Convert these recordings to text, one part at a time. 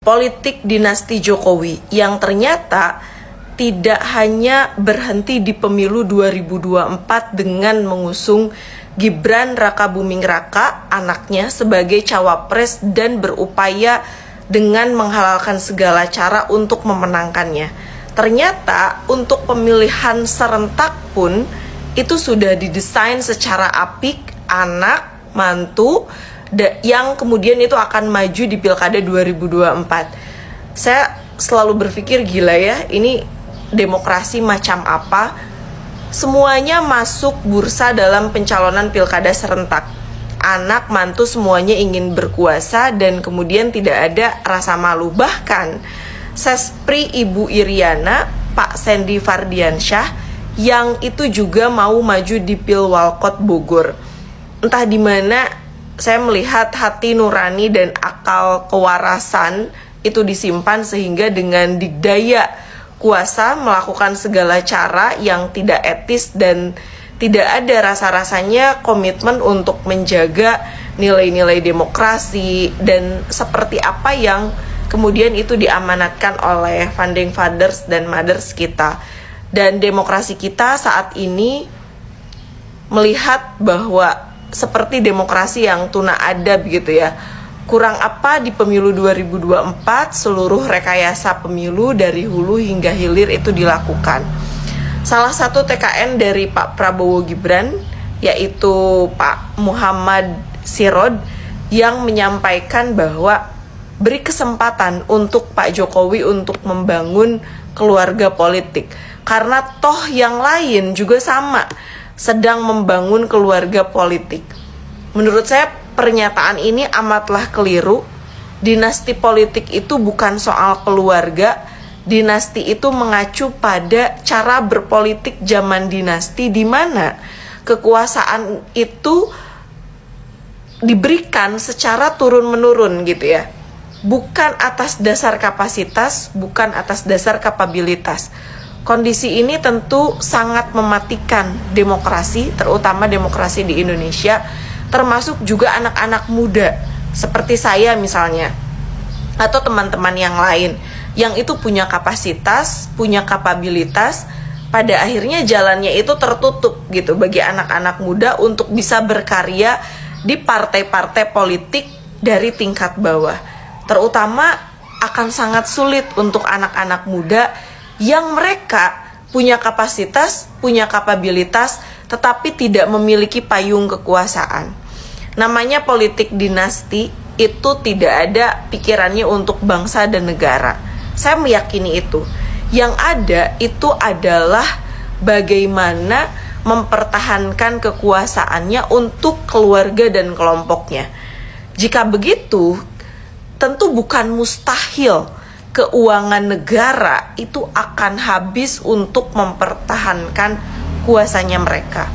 politik dinasti Jokowi yang ternyata tidak hanya berhenti di pemilu 2024 dengan mengusung Gibran Rakabuming Raka, anaknya, sebagai cawapres dan berupaya dengan menghalalkan segala cara untuk memenangkannya. Ternyata untuk pemilihan serentak pun itu sudah didesain secara apik, anak, mantu, yang kemudian itu akan maju di Pilkada 2024. Saya selalu berpikir, gila ya, ini demokrasi macam apa? Semuanya masuk bursa dalam pencalonan Pilkada serentak. Anak, mantu semuanya ingin berkuasa dan kemudian tidak ada rasa malu. Bahkan Sespri Ibu Iriana, Pak Sandy Fardiansyah, yang itu juga mau maju di Pilwalkot Bogor. Entah di mana saya melihat hati nurani dan akal kewarasan itu disimpan sehingga dengan dikdaya kuasa melakukan segala cara yang tidak etis dan tidak ada rasa-rasanya komitmen untuk menjaga nilai-nilai demokrasi dan seperti apa yang kemudian itu diamanatkan oleh founding fathers dan mothers kita. Dan demokrasi kita saat ini melihat bahwa seperti demokrasi yang tuna ada begitu ya. Kurang apa di pemilu 2024 seluruh rekayasa pemilu dari hulu hingga hilir itu dilakukan. Salah satu TKN dari Pak Prabowo Gibran yaitu Pak Muhammad Sirod yang menyampaikan bahwa beri kesempatan untuk Pak Jokowi untuk membangun keluarga politik. Karena toh yang lain juga sama sedang membangun keluarga politik. Menurut saya pernyataan ini amatlah keliru. Dinasti politik itu bukan soal keluarga. Dinasti itu mengacu pada cara berpolitik zaman dinasti di mana kekuasaan itu diberikan secara turun-menurun gitu ya. Bukan atas dasar kapasitas, bukan atas dasar kapabilitas. Kondisi ini tentu sangat mematikan demokrasi, terutama demokrasi di Indonesia, termasuk juga anak-anak muda seperti saya misalnya, atau teman-teman yang lain yang itu punya kapasitas, punya kapabilitas, pada akhirnya jalannya itu tertutup gitu bagi anak-anak muda untuk bisa berkarya di partai-partai politik dari tingkat bawah. Terutama akan sangat sulit untuk anak-anak muda yang mereka punya kapasitas, punya kapabilitas, tetapi tidak memiliki payung kekuasaan. Namanya politik dinasti itu tidak ada pikirannya untuk bangsa dan negara. Saya meyakini itu. Yang ada itu adalah bagaimana mempertahankan kekuasaannya untuk keluarga dan kelompoknya. Jika begitu, tentu bukan mustahil keuangan negara itu akan habis untuk mempertahankan kuasanya mereka.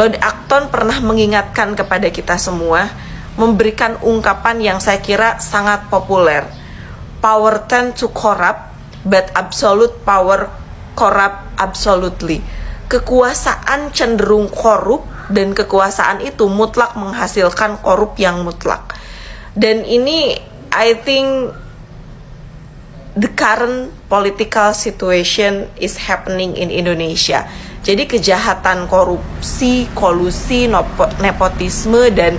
Lord Acton pernah mengingatkan kepada kita semua, memberikan ungkapan yang saya kira sangat populer. Power tend to corrupt, but absolute power corrupt absolutely. Kekuasaan cenderung korup dan kekuasaan itu mutlak menghasilkan korup yang mutlak. Dan ini I think the current political situation is happening in Indonesia. Jadi kejahatan korupsi, kolusi, nepotisme dan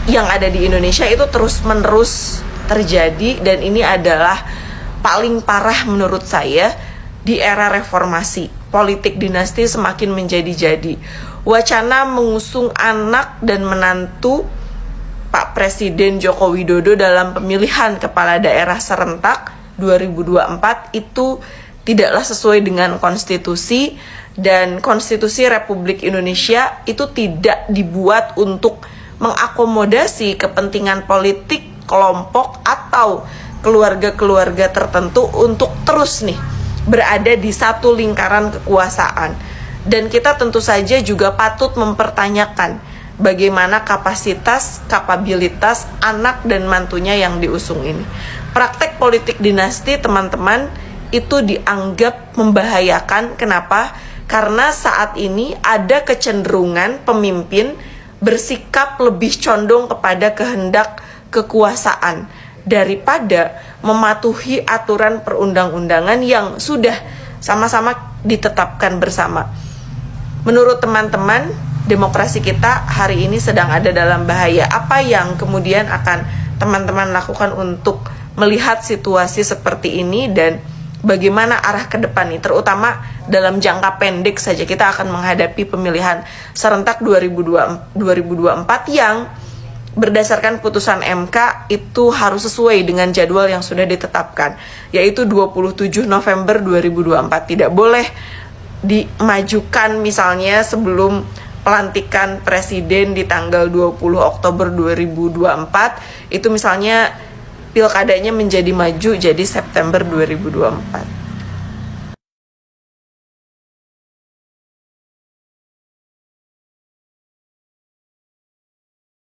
yang ada di Indonesia itu terus-menerus terjadi, dan ini adalah paling parah menurut saya di era reformasi. Politik dinasti semakin menjadi-jadi. Wacana mengusung anak dan menantu Pak Presiden Joko Widodo dalam pemilihan kepala daerah serentak 2024 itu tidaklah sesuai dengan konstitusi, dan konstitusi Republik Indonesia itu tidak dibuat untuk mengakomodasi kepentingan politik kelompok atau keluarga-keluarga tertentu untuk terus nih berada di satu lingkaran kekuasaan. Dan kita tentu saja juga patut mempertanyakan bagaimana kapasitas, kapabilitas anak dan mantunya yang diusung ini. Praktek politik dinasti, teman-teman, itu dianggap membahayakan. Kenapa? Karena saat ini ada kecenderungan pemimpin bersikap lebih condong kepada kehendak kekuasaan daripada mematuhi aturan perundang-undangan yang sudah sama-sama ditetapkan bersama. Menurut teman-teman, demokrasi kita hari ini sedang ada dalam bahaya. Apa yang kemudian akan teman-teman lakukan untuk melihat situasi seperti ini dan bagaimana arah ke depan nih, terutama dalam jangka pendek saja kita akan menghadapi pemilihan serentak 2024 yang berdasarkan putusan MK itu harus sesuai dengan jadwal yang sudah ditetapkan, yaitu 27 November 2024. Tidak boleh dimajukan misalnya sebelum pelantikan presiden di tanggal 20 Oktober 2024, itu misalnya pilkadanya menjadi maju jadi September 2024.